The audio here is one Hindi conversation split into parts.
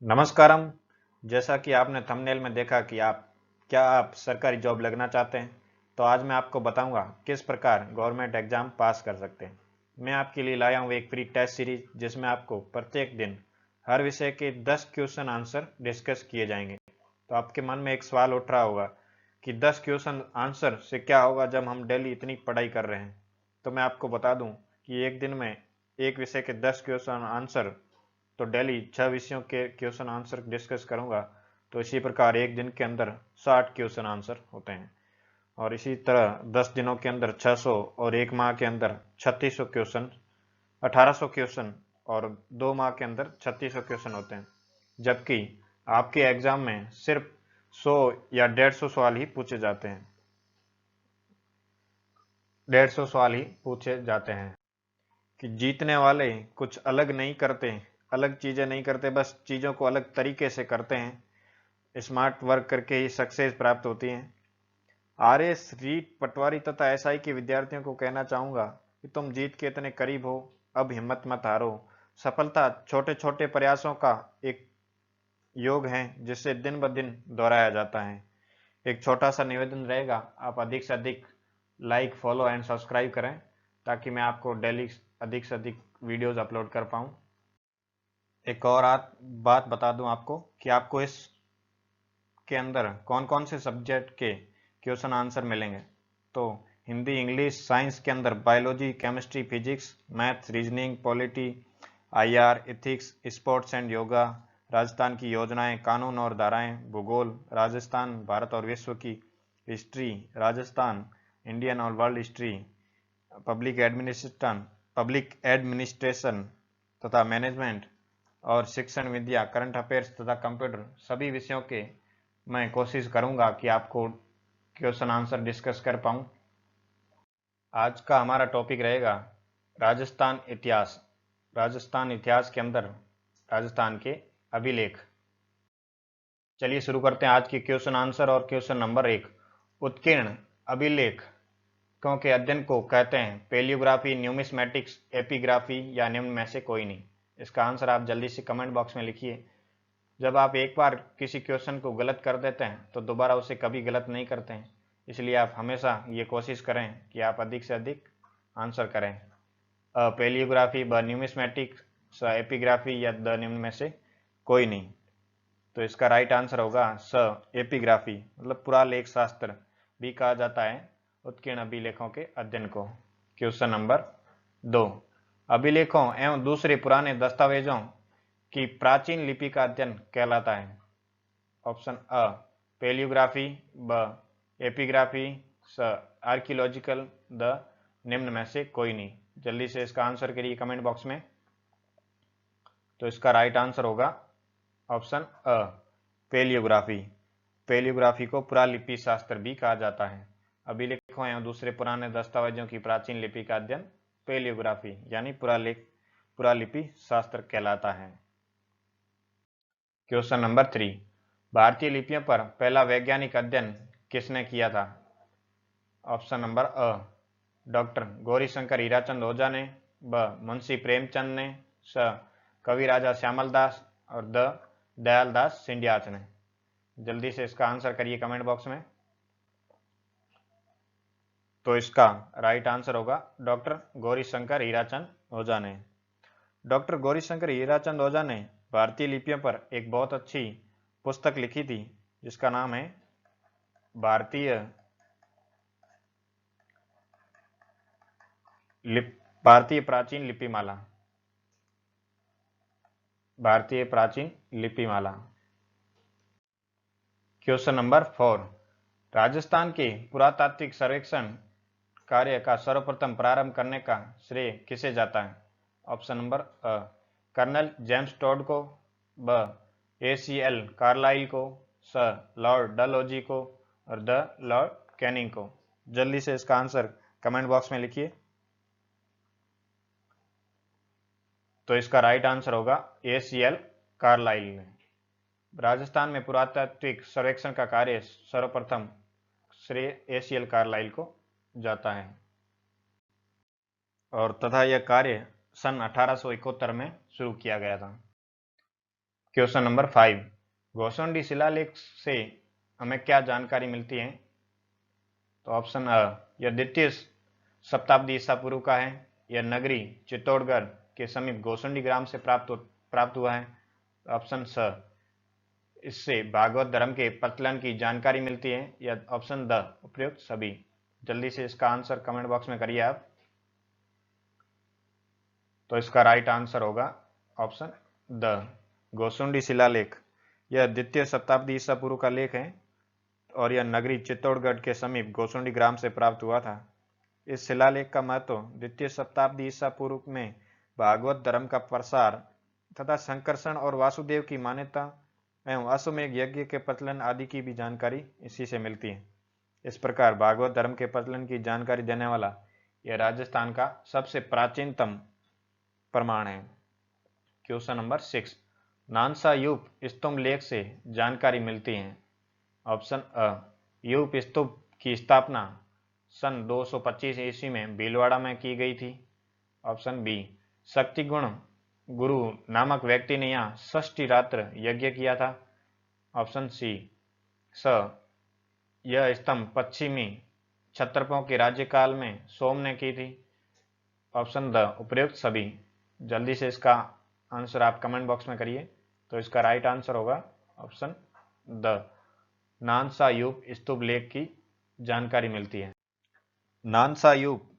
नमस्कारम। जैसा कि आपने थंबनेल में देखा कि आप सरकारी जॉब लगना चाहते हैं, तो आज मैं आपको बताऊंगा किस प्रकार गवर्नमेंट एग्जाम पास कर सकते हैं। मैं आपके लिए लाया हूं एक फ्री टेस्ट सीरीज जिसमें आपको प्रत्येक दिन हर विषय के 10 क्वेश्चन आंसर डिस्कस किए जाएंगे। तो आपके मन में एक सवाल उठ रहा होगा कि 10 क्वेश्चन आंसर से क्या होगा जब हम डेली इतनी पढ़ाई कर रहे हैं। तो मैं आपको बता दूं कि एक दिन में एक विषय के 10 क्वेश्चन आंसर, तो डेली 6 विषयों के क्वेश्चन आंसर डिस्कस करूंगा। तो इसी प्रकार एक दिन के अंदर 60 क्वेश्चन आंसर होते हैं, और इसी तरह 10 दिनों के अंदर 600, और एक माह के अंदर 3600 क्वेश्चन, 1800 क्वेश्चन, और 2 माह के अंदर 3600 क्वेश्चन होते हैं। जबकि आपके एग्जाम में सिर्फ 100 या 150 सवाल ही पूछे जाते हैं। 150 सवाल ही पूछे जाते हैं कि जीतने वाले कुछ अलग नहीं करते, अलग चीजें नहीं करते, बस चीजों को अलग तरीके से करते हैं। स्मार्ट वर्क करके ही सक्सेस प्राप्त होती है। आरएस, रीट, पटवारी तथा एसआई के विद्यार्थियों को कहना चाहूंगा कि तुम जीत के इतने करीब हो, अब हिम्मत मत हारो। सफलता छोटे छोटे प्रयासों का एक योग है जिससे दिन ब दिन दोहराया जाता है। एक छोटा सा निवेदन रहेगा, आप अधिक से अधिक लाइक, फॉलो एंड सब्सक्राइब करें ताकि मैं आपको डेली अधिक से अधिक वीडियोस अपलोड कर पाऊँ। एक और बात बता दूं आपको कि आपको इस के अंदर कौन कौन से सब्जेक्ट के क्वेश्चन आंसर मिलेंगे। तो हिंदी, इंग्लिश, साइंस के अंदर biology, chemistry, physics, math, reasoning, polity, IR, ethics, sports and yoga, Rajasthan की योजनाएं, कानून और धाराएं, भूगोल, राजस्थान, भारत और विश्व की हिस्ट्री, राजस्थान, इंडियन और वर्ल्ड हिस्ट्री, पब्लिक एडमिनिस्ट्रेशन तथा मैनेजमेंट, और शिक्षण, विद्या, करंट अफेयर्स तथा कंप्यूटर, सभी विषयों के मैं कोशिश करूंगा कि आपको क्वेश्चन आंसर डिस्कस कर पाऊं। आज का हमारा टॉपिक रहेगा राजस्थान इतिहास। राजस्थान इतिहास के अंदर राजस्थान के अभिलेख। चलिए शुरू करते हैं आज की क्वेश्चन आंसर। और क्वेश्चन नंबर 1, उत्कीर्ण अभिलेख क्योंकि अध्ययन को कहते हैं पेलियोग्राफी, न्यूमिस्मेटिक्स, एपिग्राफी या निम्न में से कोई नहीं। इसका आंसर आप जल्दी से कमेंट बॉक्स में लिखिए। जब आप एक बार किसी क्वेश्चन को गलत कर देते हैं तो दोबारा उसे कभी गलत नहीं करते हैं, इसलिए आप हमेशा ये कोशिश करें कि आप अधिक से अधिक आंसर करें। पेलियोग्राफी, ब न्यूमिस्मेटिक्स, स एपिग्राफी या द निम्न में से कोई नहीं। तो इसका राइट आंसर होगा स एपिग्राफी, मतलब पुरालेख शास्त्र भी कहा जाता है उत्कीर्ण अभिलेखों के अध्ययन को। क्वेश्चन नंबर 2, अभिलेखों एवं दूसरे पुराने दस्तावेजों की प्राचीन लिपि का अध्ययन कहलाता है। ऑप्शन अ पेलियोग्राफी, ब एपिग्राफी, स आर्कियोलॉजिकल, द निम्न में से कोई नहीं। जल्दी से इसका आंसर करिए कमेंट बॉक्स में। तो इसका राइट आंसर होगा ऑप्शन अ पेलियोग्राफी। पेलियोग्राफी को पुरालिपि शास्त्र भी कहा जाता है। अभिलेखों एवं दूसरे पुराने दस्तावेजों की प्राचीन लिपि का अध्ययन पेलियोग्राफी यानी पुरालिपि शास्त्र कहलाता है। क्वेश्चन नंबर 3, भारतीय लिपियों पर पहला वैज्ञानिक अध्ययन किसने किया था। ऑप्शन नंबर अ डॉक्टर गौरीशंकर हीराचंद ओझा ने, ब मुंशी प्रेमचंद ने, स कवि राजा श्यामल दास, और द दयाल दास सिंधियाच ने। जल्दी से इसका आंसर करिए कमेंट बॉक्स में। तो इसका राइट आंसर होगा डॉक्टर गौरीशंकर हीराचंद ओझा ने। डॉक्टर गौरीशंकर हीराचंद ओझा ने भारतीय लिपियों पर एक बहुत अच्छी पुस्तक लिखी थी जिसका नाम है भारतीय भारतीय प्राचीन लिपिमाला। भारतीय प्राचीन लिपिमाला। क्वेश्चन नंबर 4, राजस्थान के पुरातात्विक सर्वेक्षण कार्य का सर्वप्रथम प्रारंभ करने का श्रेय किसे जाता है। Option number A colonel James Tod को, ब एसीएल कार्लाइल को, स लॉर्ड डलहौजी को, और द लॉर्ड कैनिंग को। जल्दी से इसका आंसर कमेंट बॉक्स में लिखिए। तो इसका राइट आंसर होगा एसीएल कार्लाइल ने। राजस्थान में पुरातात्विक सर्वेक्षण का कार्य सर्वप्रथम श्रेय एसीएल कार्लाइल को जाता है, और तथा यह कार्य सन 1871 में शुरू किया गया था। क्वेश्चन नंबर 5, गोसुंडी शिलालेख से हमें क्या जानकारी मिलती है? तो ऑप्शन अ, यह द्वितीय शताब्दी ईसा पूर्व का है। यह नगरी चित्तौड़गढ़ के समीप गोसुंडी ग्राम से प्राप्त हुआ है। ऑप्शन स, इससे भागवत धर्म के प्रचलन की जानकारी मिलती है। या ऑप्शन द, उपयुक्त सभी। जल्दी से इसका आंसर कमेंट बॉक्स में करिए आप। तो इसका राइट आंसर होगा ऑप्शन द, गोसुंडी शिलालेख। यह द्वितीय शताब्दी ईसा पूर्व का लेख है और यह नगरी चित्तौड़गढ़ के समीप गोसुंडी ग्राम से प्राप्त हुआ था। इस शिलालेख का महत्व द्वितीय शताब्दी ईसा पूर्व में भागवत धर्म का प्रसार तथा संकर्षण और वासुदेव की मान्यता एवं अश्वमेध यज्ञ के प्रचलन आदि की भी जानकारी इसी से मिलती है। इस प्रकार भागवत धर्म के प्रचलन की जानकारी देने वाला यह राजस्थान का सबसे प्राचीनतम प्रमाण है। क्वेश्चन नंबर 6, नानसा यूप स्तंभ लेख से जानकारी मिलती है। ऑप्शन अ, यूप स्तूप की स्थापना सन 225 ईस्वी में भीलवाड़ा में की गई थी। ऑप्शन बी, शक्ति गुण गुरु नामक व्यक्ति ने यहाँ षष्ठी रात्र यज्ञ किया था। ऑप्शन सी, यह स्तंभ पश्चिमी क्षत्रपों के राज्यकाल में सोम ने की थी। ऑप्शन द, उपयुक्त सभी। जल्दी से इसका आंसर आप कमेंट बॉक्स में करिए। तो इसका राइट आंसर होगा ऑप्शन द, नानसा यूप स्तूप लेख की जानकारी मिलती है। नानसा यूप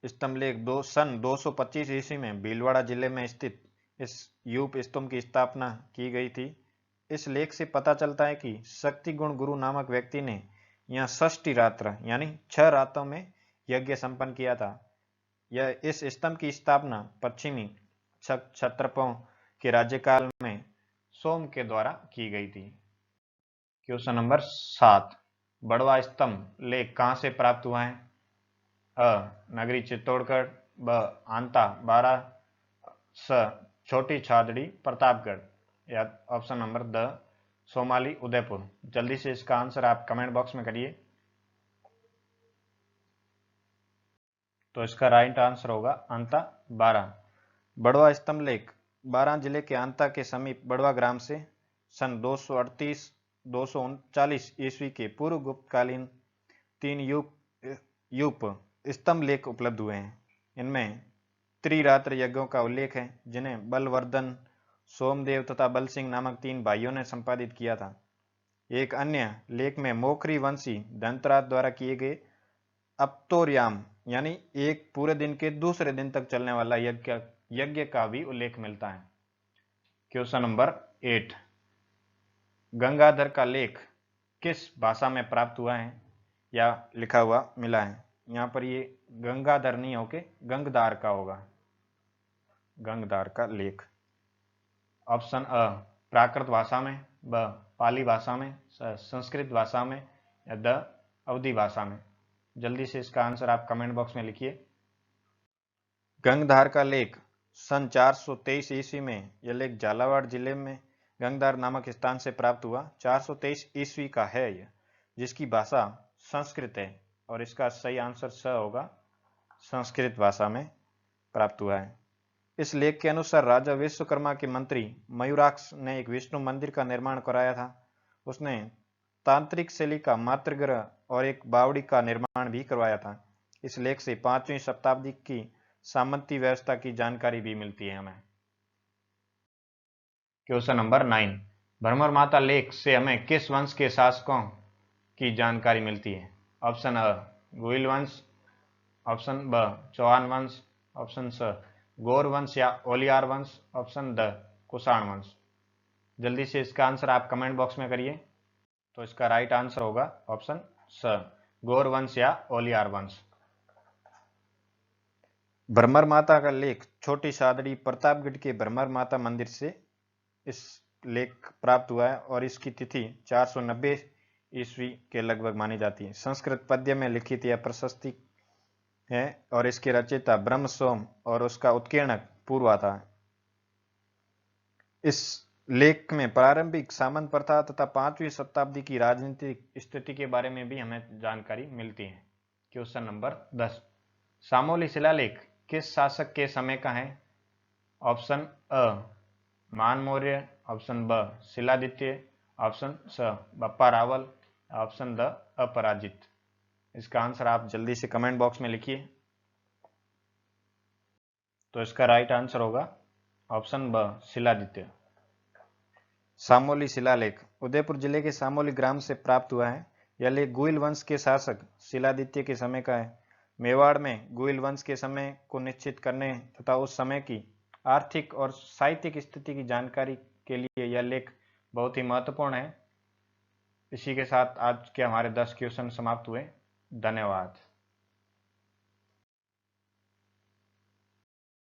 स्तंभ लेख सन 225 ईस्वी में भीलवाड़ा जिले में स्थित इस यूप स्तंभ की स्थापना की गई थी। इस लेख से पता चलता है कि शक्ति गुण गुरु नामक व्यक्ति ने यहाँ षष्ठी रात्र यानी 6 रातों में यज्ञ संपन्न किया था। यह इस स्तंभ की स्थापना पश्चिमी क्षत्रपों के राज्यकाल में सोम के द्वारा की गई थी। क्वेश्चन नंबर 7, बड़वा स्तंभ लेख कहाँ से प्राप्त हुआ है? अ, नगरी चित्तौड़गढ़, ब, आंता बारा, स, छोटी छादड़ी प्रतापगढ़, या option number the, Somali Udaipur. जल्दी से इसका आंसर आप कमेंट बॉक्स में करिए। तो इसका राइट आंसर होगा आंता बारा। बड़वा स्तंभ लेख बारां जिले के आंता के समीप बड़वा ग्राम से सन 238-239 ईस्वी के पूर्व गुप्तकालीन 3 यूप स्तंभ लेख उपलब्ध हुए हैं। इनमें त्रिरात्र यज्ञों का उल्लेख है जिन्हें बलवर्धन, सोमदेव तथा बल सिंह नामक 3 भाइयों ने संपादित किया था। एक अन्य लेख में मोखरी वंशी दंतराज द्वारा किए गए अप्तोर्याम यानी एक पूरे दिन के दूसरे दिन तक चलने वाला यज्ञ का भी उल्लेख मिलता है। क्वेश्चन नंबर 8, गंगाधर का लेख किस भाषा में प्राप्त हुआ है या लिखा हुआ मिला है? यहाँ पर ये गंगाधर नहीं होके गंगधार का होगा, गंगधार का लेख। ऑप्शन अ, प्राकृत भाषा में, ब, पाली भाषा में, संस्कृत भाषा में, या द, अवधी भाषा में। जल्दी से इसका आंसर आप कमेंट बॉक्स में लिखिए। गंगधार का लेख सन 423 ईस्वी में यह लेख झालावाड़ जिले में गंगधार नामक स्थान से प्राप्त हुआ। 423 ईस्वी का है यह, जिसकी भाषा संस्कृत है और इसका सही आंसर स होगा, संस्कृत भाषा में प्राप्त हुआ है। इस लेख के अनुसार राजा विश्वकर्मा के मंत्री मयूराक्ष ने एक विष्णु मंदिर का निर्माण कराया था। उसने तांत्रिक शैली का मातृगृह और एक बावड़ी का निर्माण भी करवाया था। इस लेख से 5वीं शताब्दी की सामंती व्यवस्था की जानकारी भी मिलती है हमें। क्वेश्चन नंबर 9, भ्रमर माता लेख से हमें किस वंश के शासकों की जानकारी मिलती है? ऑप्शन अ, गुइल वंश, ऑप्शन ब, चौहान वंश, ऑप्शन स, गौर वंश या ओलियार वंश, ऑप्शन द, कुषाण वंश। जल्दी से इसका आंसर आप कमेंट बॉक्स में करिए। तो इसका राइट आंसर होगा ऑप्शन स, गौर वंश या ओलियार वंश। भ्रमर माता का लेख छोटी सादड़ी प्रतापगढ़ के भ्रमर माता मंदिर से इस लेख प्राप्त हुआ है और इसकी तिथि 490 ईस्वी के लगभग मानी जाती है। संस्कृत पद्य में लिखित यह प्रशस्ति है और इसके रचयिता ब्रह्म सोम और उसका उत्कीर्णक पूर्वा था। इस लेख में प्रारंभिक सामंत प्रथा तथा 5वीं शताब्दी की राजनीतिक स्थिति के बारे में भी हमें जानकारी मिलती है। क्वेश्चन नंबर 10, सामोली शिलालेख किस शासक के समय का है? ऑप्शन अ, मान मौर्य, ऑप्शन ब शिलादित्य, ऑप्शन स बप्पा रावल, ऑप्शन द अपराजित। इसका आंसर आप जल्दी से कमेंट बॉक्स में लिखिए। तो इसका राइट आंसर होगा ऑप्शन ब शिलादित्य। सामोली शिलालेख उदयपुर जिले के सामोली ग्राम से प्राप्त हुआ है। यह लेख गुइल वंश के शासक शिलादित्य के समय का है। मेवाड़ में गुइल वंश के समय को निश्चित करने तथा उस समय की आर्थिक और साहित्यिक स्थिति की जानकारी के लिए यह लेख बहुत ही महत्वपूर्ण है। इसी के साथ आज के हमारे 10 क्वेश्चन समाप्त हुए। धन्यवाद।